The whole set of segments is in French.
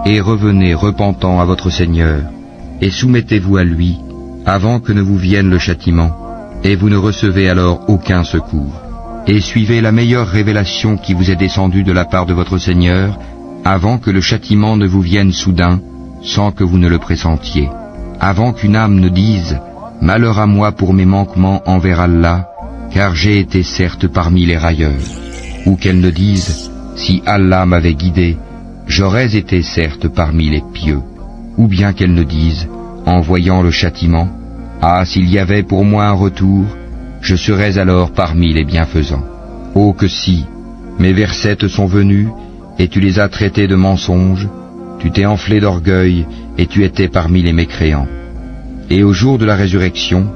et revenez repentant à votre Seigneur, et soumettez-vous à lui, avant que ne vous vienne le châtiment, et vous ne recevez alors aucun secours. Et suivez la meilleure révélation qui vous est descendue de la part de votre Seigneur, avant que le châtiment ne vous vienne soudain, sans que vous ne le pressentiez. Avant qu'une âme ne dise « Malheur à moi pour mes manquements envers Allah, car j'ai été certes parmi les railleurs », ou qu'elle ne dise « Si Allah m'avait guidé, j'aurais été certes parmi les pieux », ou bien qu'elle ne dise, en voyant le châtiment, « Ah, s'il y avait pour moi un retour, je serais alors parmi les bienfaisants. » Oh que si, mes versets te sont venus, et tu les as traités de mensonges, tu t'es enflé d'orgueil, et tu étais parmi les mécréants. Et au jour de la résurrection,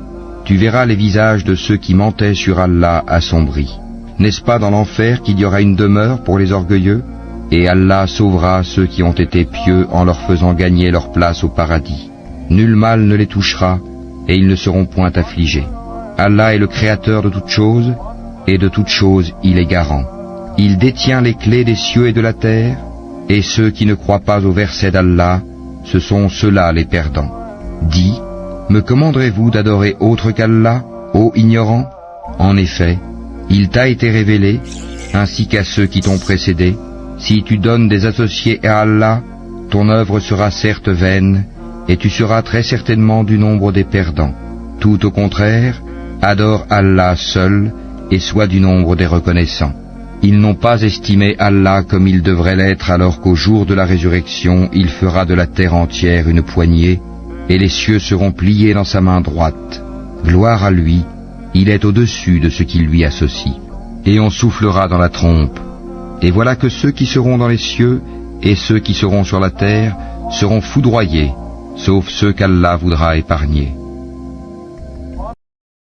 tu verras les visages de ceux qui mentaient sur Allah assombris. N'est-ce pas dans l'enfer qu'il y aura une demeure pour les orgueilleux? Et Allah sauvera ceux qui ont été pieux en leur faisant gagner leur place au paradis. Nul mal ne les touchera, et ils ne seront point affligés. Allah est le créateur de toutes choses, et de toutes choses il est garant. Il détient les clés des cieux et de la terre, et ceux qui ne croient pas au verset d'Allah, ce sont ceux-là les perdants. Dis, me commanderez-vous d'adorer autre qu'Allah, ô ignorant? En effet, il t'a été révélé, ainsi qu'à ceux qui t'ont précédé, si tu donnes des associés à Allah, ton œuvre sera certes vaine, et tu seras très certainement du nombre des perdants. Tout au contraire, adore Allah seul, et sois du nombre des reconnaissants. Ils n'ont pas estimé Allah comme il devrait l'être, alors qu'au jour de la résurrection, il fera de la terre entière une poignée, et les cieux seront pliés dans sa main droite. Gloire à lui, il est au-dessus de ce qui lui associe. Et on soufflera dans la trompe. Et voilà que ceux qui seront dans les cieux et ceux qui seront sur la terre seront foudroyés, sauf ceux qu'Allah voudra épargner.